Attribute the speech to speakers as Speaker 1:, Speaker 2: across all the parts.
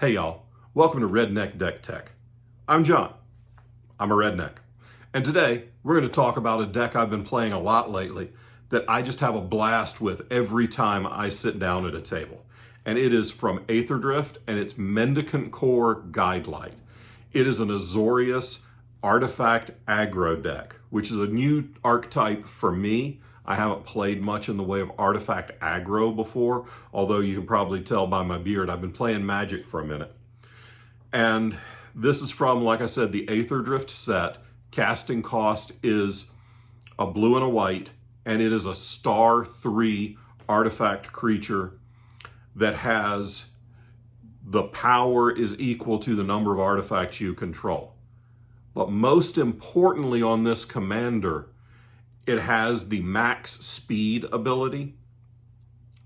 Speaker 1: Hey y'all, welcome to Redneck Deck Tech. I'm John. I'm a redneck. And today we're going to talk about a deck I've been playing a lot lately that I just have a blast with every time I sit down at a table. And it is from Aether Drift and it's Mendicant Core Guidelight. It is an Azorius artifact aggro deck, which is a new archetype for me. I haven't played much in the way of artifact aggro before, although you can probably tell by my beard, I've been playing Magic for a minute. And this is from, like I said, the Aether Drift set. Casting cost is a blue and a white, and it is a star 3 artifact creature that has the power is equal to the number of artifacts you control. But most importantly on this commander, it has the max speed ability.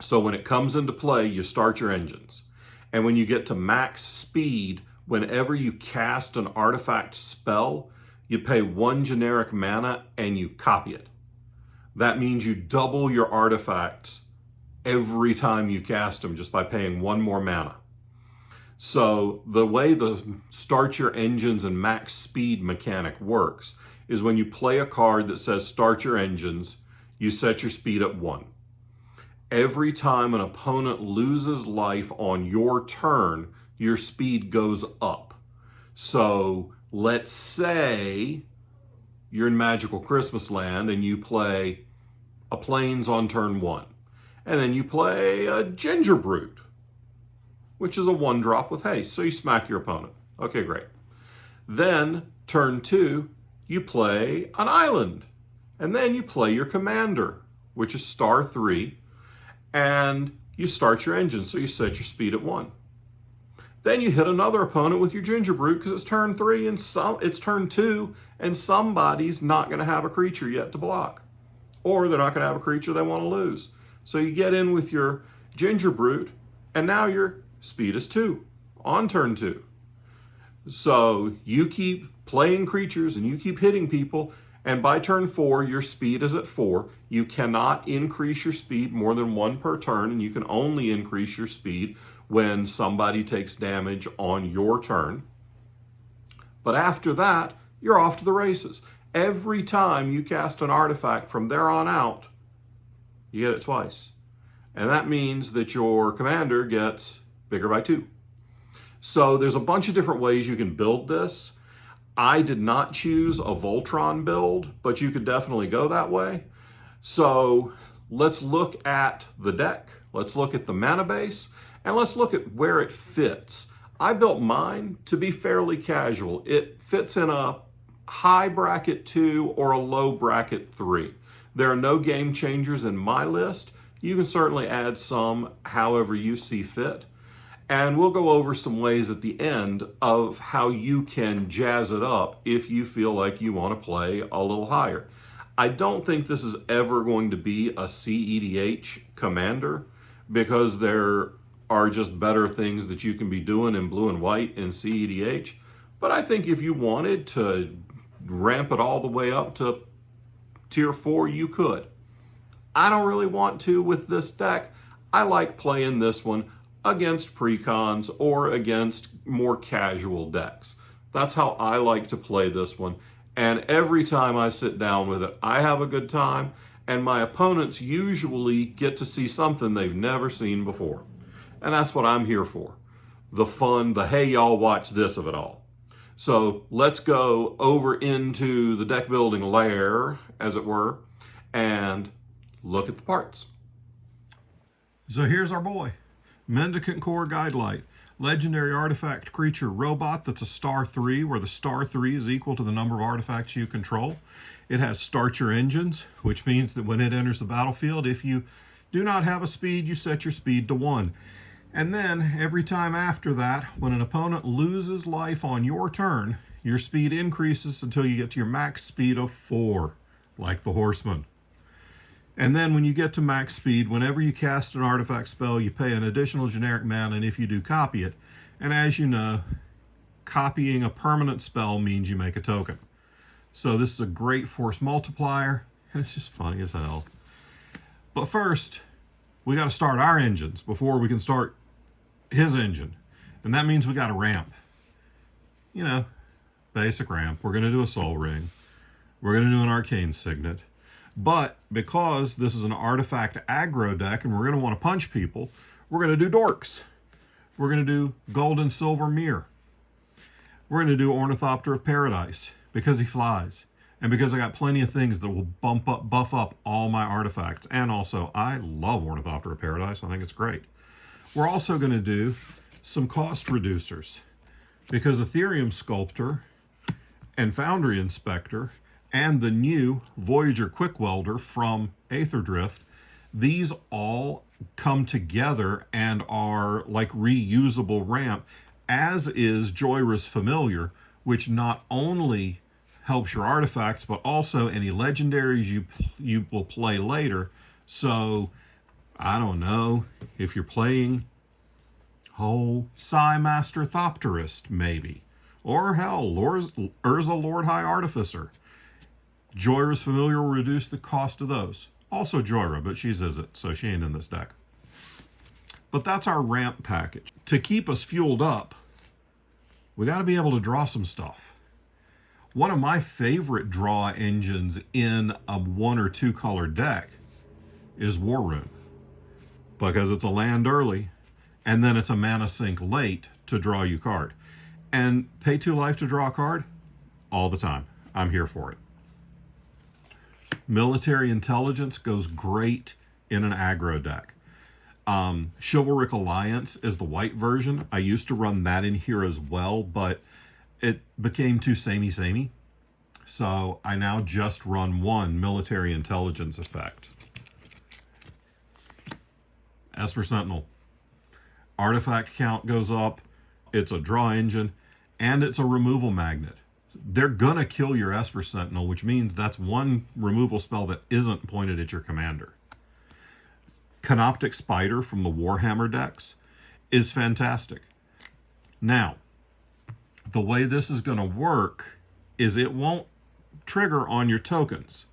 Speaker 1: So when it comes into play, you start your engines. And when you get to max speed, whenever you cast an artifact spell, you pay 1 generic mana and you copy it. That means you double your artifacts every time you cast them just by paying 1 more mana. So the way the start your engines and max speed mechanic works is when you play a card that says start your engines, you set your speed at 1. Every time an opponent loses life on your turn, your speed goes up. So let's say you're in Magical Christmas Land and you play a Plains on turn 1. And then you play a Ginger Brute, which is a 1-drop with haste. So you smack your opponent. Okay, great. Then turn 2, you play an island, and then you play your commander, which is star 3, and you start your engine, so you set your speed at 1. Then you hit another opponent with your Ginger Brute because it's turn 3 and it's turn 2, and somebody's not going to have a creature yet to block, or they're not going to have a creature they want to lose. So you get in with your Ginger Brute, and now your speed is 2 on turn 2. So you keep playing creatures and you keep hitting people, and by turn 4 your speed is at 4. You cannot increase your speed more than 1 per turn, and you can only increase your speed when somebody takes damage on your turn. But after that, you're off to the races. Every time you cast an artifact from there on out, you get it twice. And that means that your commander gets bigger by 2. So there's a bunch of different ways you can build this. I did not choose a Voltron build, but you could definitely go that way. So let's look at the deck. Let's look at the mana base, and let's look at where it fits. I built mine to be fairly casual. It fits in a high bracket 2 or a low bracket 3. There are no game changers in my list. You can certainly add some however you see fit. And we'll go over some ways at the end of how you can jazz it up if you feel like you want to play a little higher. I don't think this is ever going to be a CEDH commander because there are just better things that you can be doing in blue and white in CEDH. But I think if you wanted to ramp it all the way up to tier 4, you could. I don't really want to with this deck. I like playing this one against precons or against more casual decks. That's how I like to play this one. And every time I sit down with it, I have a good time, and my opponents usually get to see something they've never seen before. And that's what I'm here for. The fun, the hey y'all watch this of it all. So let's go over into the deck building layer, as it were, and look at the parts. So here's our boy. Mendicant Core Guidelight, legendary artifact creature robot that's a star 3, where the star 3 is equal to the number of artifacts you control. It has start your engines, which means that when it enters the battlefield, if you do not have a speed, you set your speed to 1. And then every time after that, when an opponent loses life on your turn, your speed increases until you get to your max speed of 4, like the Horseman. And then when you get to max speed, whenever you cast an artifact spell, you pay an additional generic mana, and if you do, copy it. And as you know, copying a permanent spell means you make a token. So this is a great force multiplier, and it's just funny as hell. But first, we got to start our engines before we can start his engine. And that means we got a ramp. You know, basic ramp. We're going to do a Soul Ring. We're going to do an Arcane Signet. But because this is an artifact aggro deck and we're going to want to punch people, we're going to do Dorks. We're going to do Gold and Silver Mirror. We're going to do Ornithopter of Paradise because he flies. And because I got plenty of things that will buff up all my artifacts. And also, I love Ornithopter of Paradise. I think it's great. We're also going to do some cost reducers because Ethereum Sculptor and Foundry Inspector and the new Voyager Quick Welder from Aetherdrift, these all come together and are like reusable ramp, as is Joyra's Familiar, which not only helps your artifacts, but also any legendaries you will play later. So, I don't know, if you're playing, Psy Master Thopterist, maybe. Or hell, Urza Lord High Artificer. Joyra's Familiar will reduce the cost of those. Also Joyra, but she's Izzet, so she ain't in this deck. But that's our ramp package. To keep us fueled up, we got to be able to draw some stuff. One of my favorite draw engines in a 1 or 2 color deck is War Room. Because it's a land early, and then it's a mana sink late to draw you card. And pay 2 life to draw a card? All the time. I'm here for it. Military Intelligence goes great in an aggro deck. Chivalric Alliance is the white version. I used to run that in here as well, but it became too samey. So I now just run one Military Intelligence effect. Esper Sentinel. Artifact count goes up. It's a draw engine, and it's a removal magnet. They're gonna kill your Esper Sentinel, which means that's one removal spell that isn't pointed at your commander. Canoptic Spider from the Warhammer decks is fantastic. Now, the way this is going to work is it won't trigger on your tokens,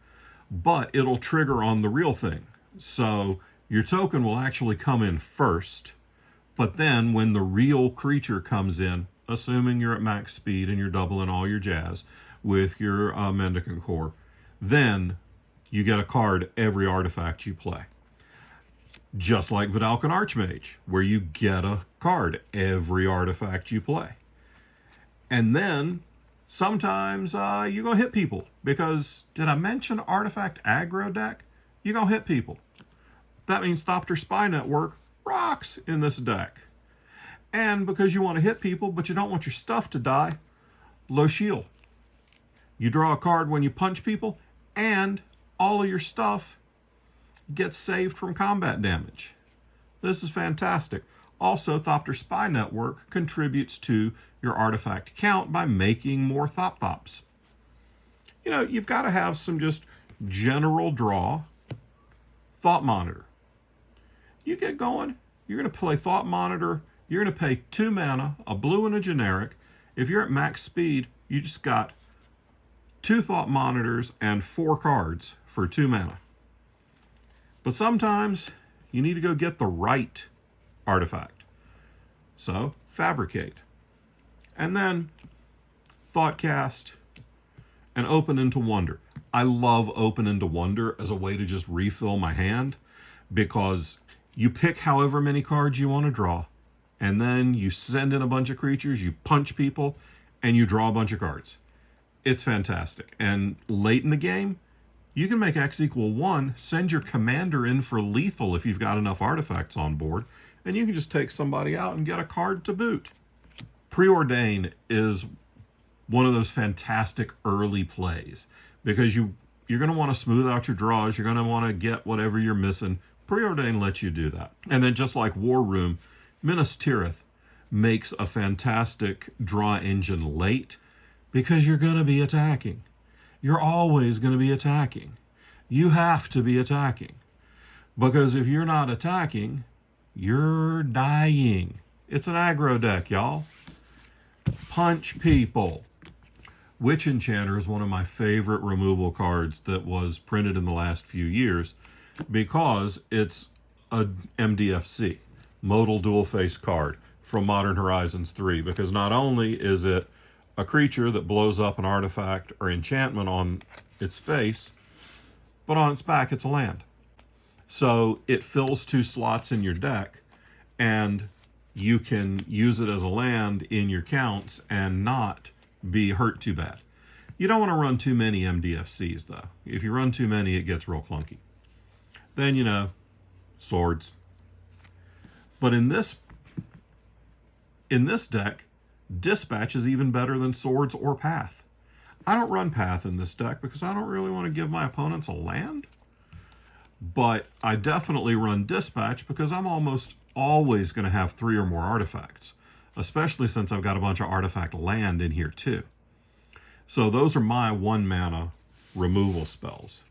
Speaker 1: but it'll trigger on the real thing. So your token will actually come in first, but then when the real creature comes in, assuming you're at max speed and you're doubling all your jazz with your Mendicant Core, then you get a card every artifact you play. Just like Vidalcan Archmage, where you get a card every artifact you play. And then sometimes you're going to hit people. Because, did I mention artifact aggro deck? You're going to hit people. That means Thopter Spy Network rocks in this deck. And because you want to hit people, but you don't want your stuff to die, Low Shield. You draw a card when you punch people, and all of your stuff gets saved from combat damage. This is fantastic. Also, Thopter Spy Network contributes to your artifact count by making more Thop-Thops. You know, you've got to have some just general draw. Thought Monitor. You get going, you're going to play Thought Monitor, you're going to pay 2 mana, a blue and a generic. If you're at max speed, you just got 2 Thought Monitors and 4 cards for 2 mana. But sometimes you need to go get the right artifact. So, Fabricate. And then Thoughtcast and Open into Wonder. I love Open into Wonder as a way to just refill my hand, because you pick however many cards you want to draw, and then you send in a bunch of creatures, you punch people, and you draw a bunch of cards. It's fantastic. And late in the game, you can make X equal 1, send your commander in for lethal if you've got enough artifacts on board, and you can just take somebody out and get a card to boot. Preordain is one of those fantastic early plays, because you're going to want to smooth out your draws, you're going to want to get whatever you're missing. Preordain lets you do that. And then just like War Room, Minas Tirith makes a fantastic draw engine late, because you're going to be attacking. You're always going to be attacking. You have to be attacking. Because if you're not attacking, you're dying. It's an aggro deck, y'all. Punch people. Witch Enchanter is one of my favorite removal cards that was printed in the last few years, because it's a MDFC, modal dual face card. from Modern Horizons 3, because not only is it a creature that blows up an artifact or enchantment on its face, but on its back it's a land. So it fills 2 slots in your deck, and you can use it as a land in your counts and not be hurt too bad. You don't want to run too many MDFCs, though. If you run too many, it gets real clunky. Then, you know, swords. But in this deck, dispatch is even better than swords or path. I don't run path in this deck because I don't really want to give my opponents a land. But I definitely run dispatch because I'm almost always going to have 3 or more artifacts, especially since I've got a bunch of artifact land in here too. So those are my 1 mana removal spells.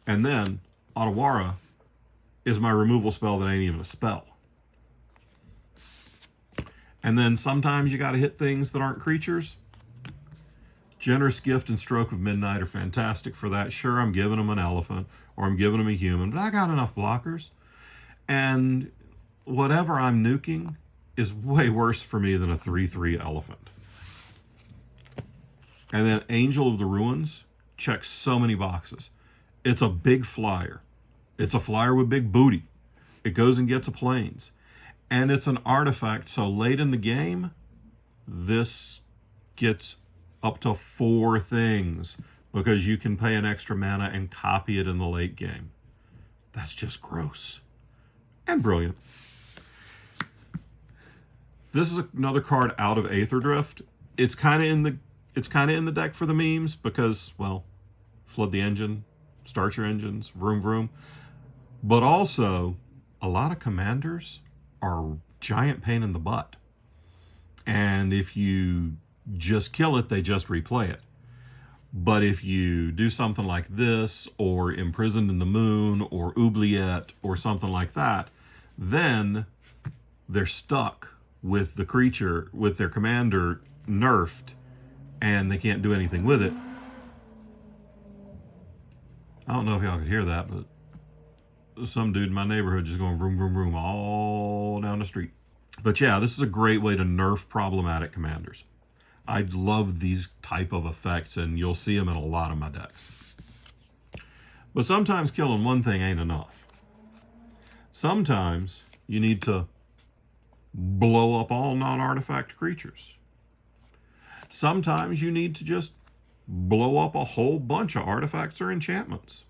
Speaker 1: And then Otawara is my removal spell that ain't even a spell. And then sometimes you got to hit things that aren't creatures. Generous Gift and Stroke of Midnight are fantastic for that. Sure, I'm giving them an elephant or I'm giving them a human, but I got enough blockers. And whatever I'm nuking is way worse for me than a 3/3 elephant. And then Angel of the Ruins checks so many boxes. It's a big flyer. It's a flyer with big booty. It goes and gets a plains. And it's an artifact, so late in the game, this gets up to 4 things because you can pay an extra mana and copy it in the late game. That's just gross. And brilliant. This is another card out of Aether Drift. It's kind of in the deck for the memes because, well, flood the engine, start your engines, vroom vroom. But also, a lot of commanders are giant pain in the butt. And if you just kill it, they just replay it. But if you do something like this, or Imprisoned in the Moon, or Oubliette, or something like that, then they're stuck with the creature, with their commander nerfed, and they can't do anything with it. I don't know if y'all could hear that, but some dude in my neighborhood just going vroom, vroom, vroom all down the street. But yeah, this is a great way to nerf problematic commanders. I love these type of effects, and you'll see them in a lot of my decks. But sometimes killing one thing ain't enough. Sometimes you need to blow up all non-artifact creatures. Sometimes you need to just blow up a whole bunch of artifacts or enchantments.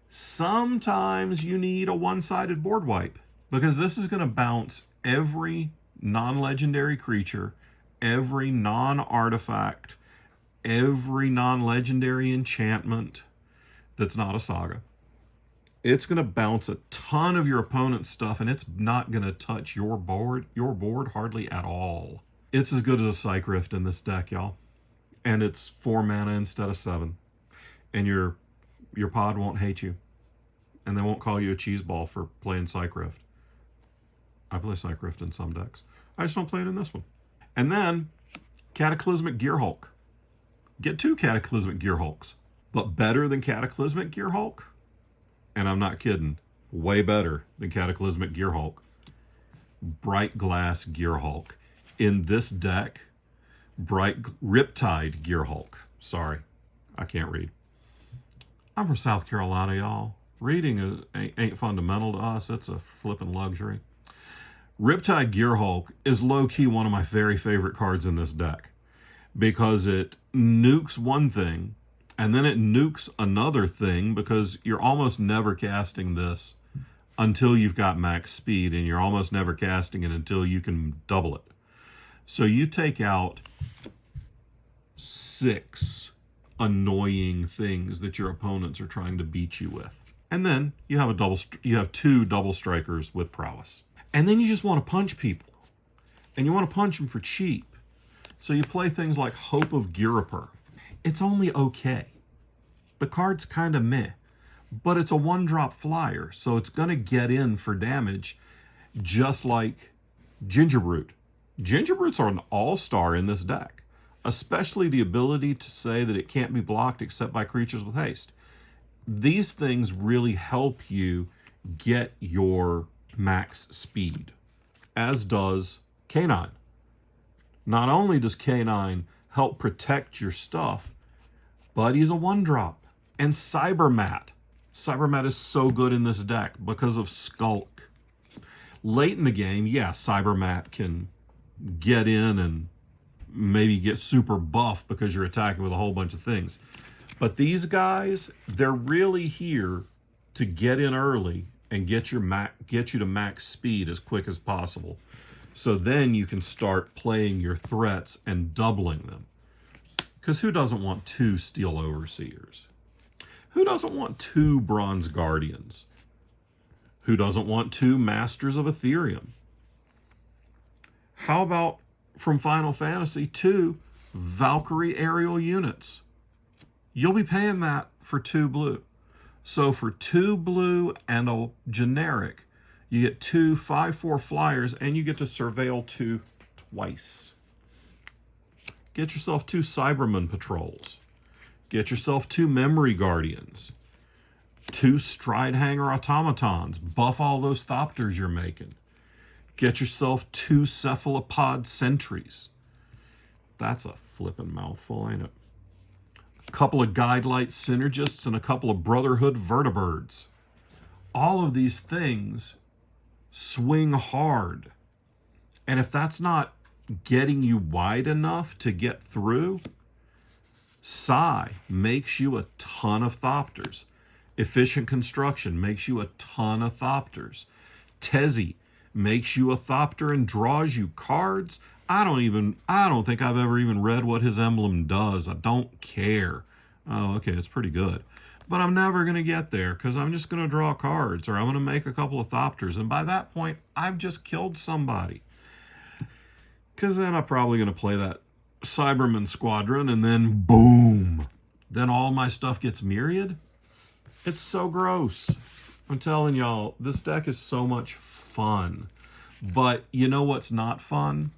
Speaker 1: Sometimes you need a one-sided board wipe, because this is going to bounce every non-legendary creature, every non-artifact, every non-legendary enchantment that's not a saga. It's going to bounce a ton of your opponent's stuff, and it's not going to touch your board hardly at all. It's as good as a Psych Rift in this deck, y'all. And it's 4 mana instead of 7. And your pod won't hate you. And they won't call you a cheeseball for playing Psych Rift. I play Psych Rift in some decks. I just don't play it in this one. And then, Cataclysmic Gearhulk. Get 2 Cataclysmic Gearhulks. But better than Cataclysmic Gearhulk? And I'm not kidding. Way better than Cataclysmic Gearhulk. Bright Glass Gearhulk. In this deck, Riptide Gearhulk. Sorry, I can't read. I'm from South Carolina, y'all. Reading ain't fundamental to us. It's a flippin' luxury. Riptide Gearhulk is low-key one of my very favorite cards in this deck because it nukes one thing and then it nukes another thing, because you're almost never casting this until you've got max speed, and you're almost never casting it until you can double it. So you take out 6 annoying things that your opponents are trying to beat you with. And then you have 2 double strikers with prowess. And then you just want to punch people. And you want to punch them for cheap. So you play things like Hope of Girapur. It's only okay. The card's kind of meh. But it's a 1-drop flyer, so it's going to get in for damage, just like Gingerbrute. Gingerbrutes are an all-star in this deck, especially the ability to say that it can't be blocked except by creatures with haste. These things really help you get your max speed, as does K9. Not only does K9 help protect your stuff, but he's a 1-drop. And Cybermat. Cybermat is so good in this deck because of Skulk. Late in the game, yeah, Cybermat can get in and maybe get super buff because you're attacking with a whole bunch of things. But these guys, they're really here to get in early and get you to max speed as quick as possible. So then you can start playing your threats and doubling them. Because who doesn't want 2 Steel Overseers? Who doesn't want 2 Bronze Guardians? Who doesn't want 2 Masters of Ethereum? How about, from Final Fantasy, 2 Valkyrie aerial units? You'll be paying that for 2 blue. So for 2 blue and a generic, you get 2 5/4 flyers, and you get to surveil 2 twice. Get yourself 2 Cyberman patrols. Get yourself 2 Memory Guardians. 2 Stride Hanger automatons. Buff all those Thopters you're making. Get yourself 2 Cephalopod sentries. That's a flippin' mouthful, ain't it? A couple of Guidelight synergists and a couple of Brotherhood vertibirds. All of these things swing hard. And if that's not getting you wide enough to get through, Psy makes you a ton of Thopters. Efficient Construction makes you a ton of Thopters. Tezzy makes you a Thopter and draws you cards. I don't think I've ever even read what his emblem does. I don't care. Oh, okay, it's pretty good. But I'm never going to get there because I'm just going to draw cards or I'm going to make a couple of Thopters. And by that point, I've just killed somebody. Because then I'm probably going to play that Cyberman Squadron and then boom. Then all my stuff gets myriad. It's so gross. I'm telling y'all, this deck is so much fun. But you know what's not fun?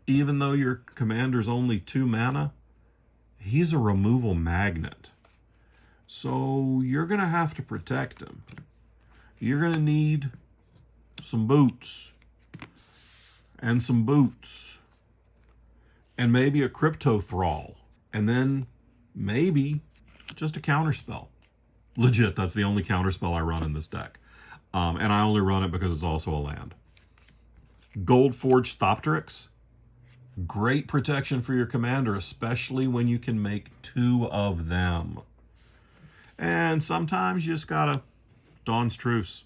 Speaker 1: Even though your commander's only 2 mana, he's a removal magnet. So you're going to have to protect him. You're going to need some boots. And some boots. And maybe a Crypto Thrall. And then maybe just a counterspell. Legit, that's the only counterspell I run in this deck. And I only run it because it's also a land. Gold Forged Thopteryx. Great protection for your commander, especially when you can make 2 of them. And sometimes you just gotta Dawn's Truce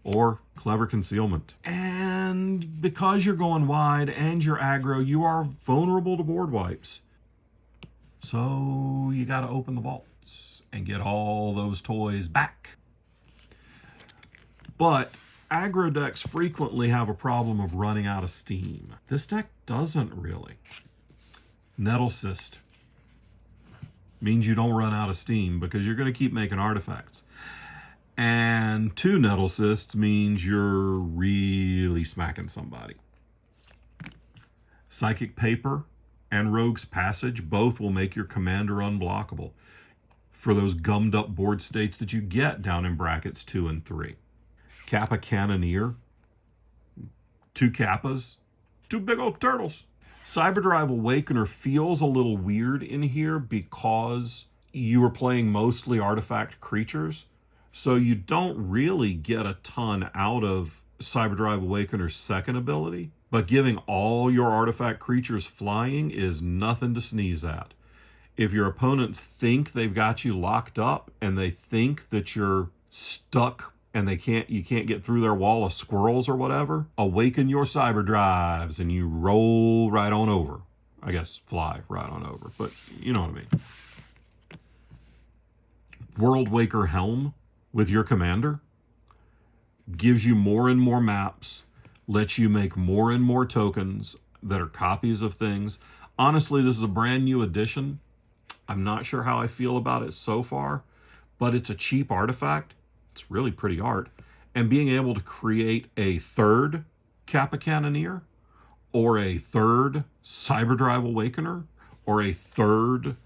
Speaker 1: or Clever Concealment. And because you're going wide and you're aggro, you are vulnerable to board wipes. So you gotta open the vaults and get all those toys back. But aggro decks frequently have a problem of running out of steam. This deck doesn't really. Nettle Cyst means you don't run out of steam because you're going to keep making artifacts. And 2 Nettle Cysts means you're really smacking somebody. Psychic Paper and Rogue's Passage both will make your commander unblockable for those gummed up board states that you get down in brackets 2 and 3. Kappa Cannoneer, 2 Kappas, 2 big old turtles. Cyberdrive Awakener feels a little weird in here because you are playing mostly artifact creatures, so you don't really get a ton out of Cyberdrive Awakener's second ability, but giving all your artifact creatures flying is nothing to sneeze at. If your opponents think they've got you locked up and they think that you're stuck and you can't get through their wall of squirrels or whatever, awaken your cyber drives and you roll right on over. I guess fly right on over, but you know what I mean. World Waker Helm with your commander gives you more and more maps, lets you make more and more tokens that are copies of things. Honestly, this is a brand new edition. I'm not sure how I feel about it so far, but it's a cheap artifact. It's really pretty art. And being able to create a 3rd Kappa Cannoneer or a 3rd Cyberdrive Awakener or a 3rd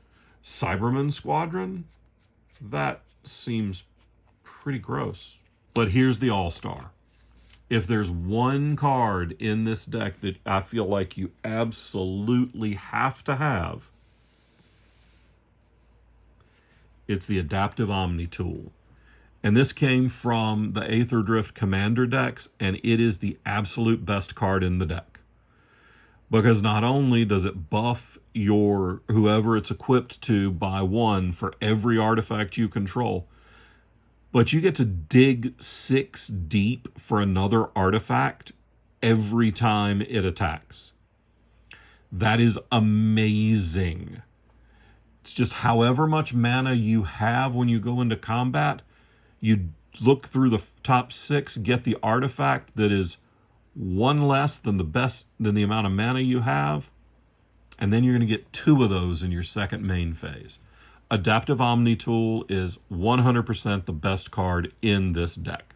Speaker 1: Cyberman Squadron, that seems pretty gross. But here's the all-star. If there's one card in this deck that I feel like you absolutely have to have, it's the Adaptive Omni tool. And this came from the Aether Drift Commander decks, and it is the absolute best card in the deck. Because not only does it buff your whoever it's equipped to by 1 for every artifact you control, but you get to dig 6 deep for another artifact every time it attacks. That is amazing. It's just however much mana you have when you go into combat, you look through the top 6, get the artifact that is 1 less than the amount of mana you have, and then you're going to get 2 of those in your second main phase. Adaptive Omni tool is 100% the best card in this deck.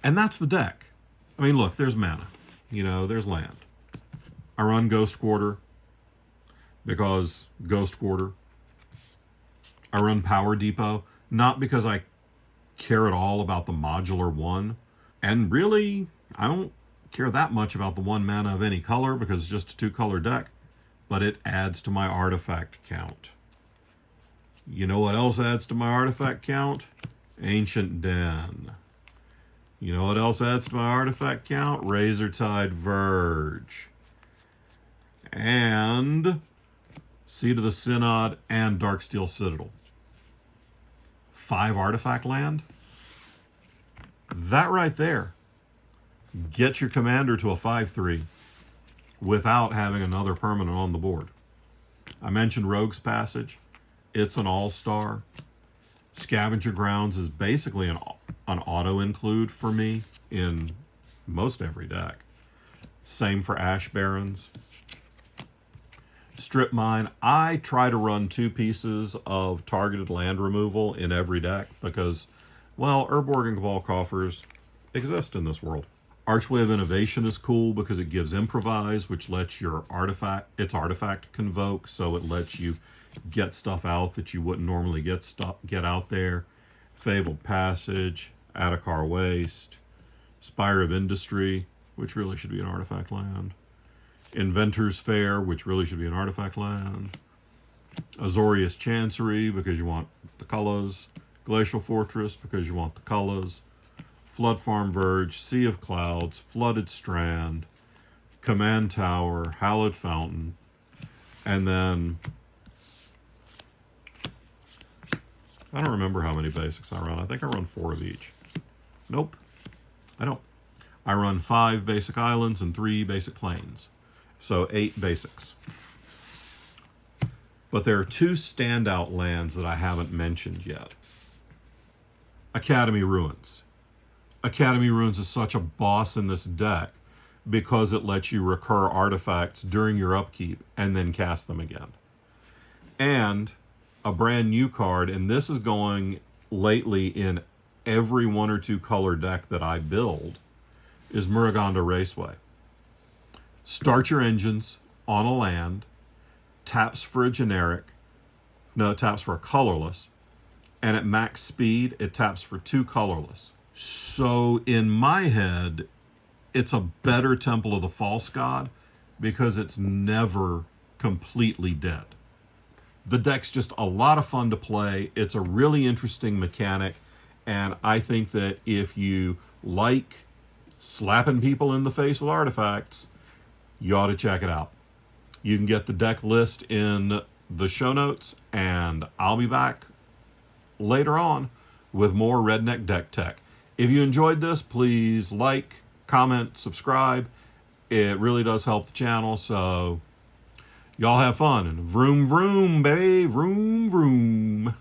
Speaker 1: And that's the deck. I mean, look, there's mana. There's land. I run Ghost Quarter because Ghost Quarter. I run Power Depot, not because I care at all about the modular 1. And really, I don't care that much about the 1 mana of any color because it's just a 2-color deck. But it adds to my artifact count. You know what else adds to my artifact count? Ancient Den. You know what else adds to my artifact count? Razortide Verge. And Seat of the Synod and Darksteel Citadel. 5 artifact land? That right there gets your commander to a 5/3. Without having another permanent on the board. I mentioned Rogue's Passage. It's an all-star. Scavenger Grounds is basically an auto-include for me in most every deck. Same for Ash Barrens. Strip Mine. I try to run 2 pieces of targeted land removal in every deck because, well, Urborg and Cabal Coffers exist in this world. Archway of Innovation is cool because it gives Improvise, which lets your artifact convoke, so it lets you get stuff out that you wouldn't normally get out there. Fabled Passage, Adakar Waste, Spire of Industry, which really should be an artifact land. Inventor's Fair, which really should be an artifact land. Azorius Chancery, because you want the colors. Glacial Fortress, because you want the colors. Flood Farm Verge, Sea of Clouds, Flooded Strand, Command Tower, Hallowed Fountain, and then I don't remember how many basics I run. I think I run 4 of each. Nope, I don't. I run 5 basic islands and 3 basic plains. So 8 basics. But there are 2 standout lands that I haven't mentioned yet. Academy Ruins. Academy Ruins is such a boss in this deck because it lets you recur artifacts during your upkeep and then cast them again. And a brand new card, and this is going lately in every 1 or 2 color deck that I build, is Muruganda Raceway. Start your engines on a land, taps for a colorless, and at max speed, it taps for 2 colorless. So in my head, it's a better Temple of the False God because it's never completely dead. The deck's just a lot of fun to play. It's a really interesting mechanic, and I think that if you like slapping people in the face with artifacts, you ought to check it out. You can get the deck list in the show notes, and I'll be back later on with more Redneck Deck Tech. If you enjoyed this, please like, comment, subscribe. It really does help the channel, so y'all have fun. And vroom, vroom, baby, vroom, vroom.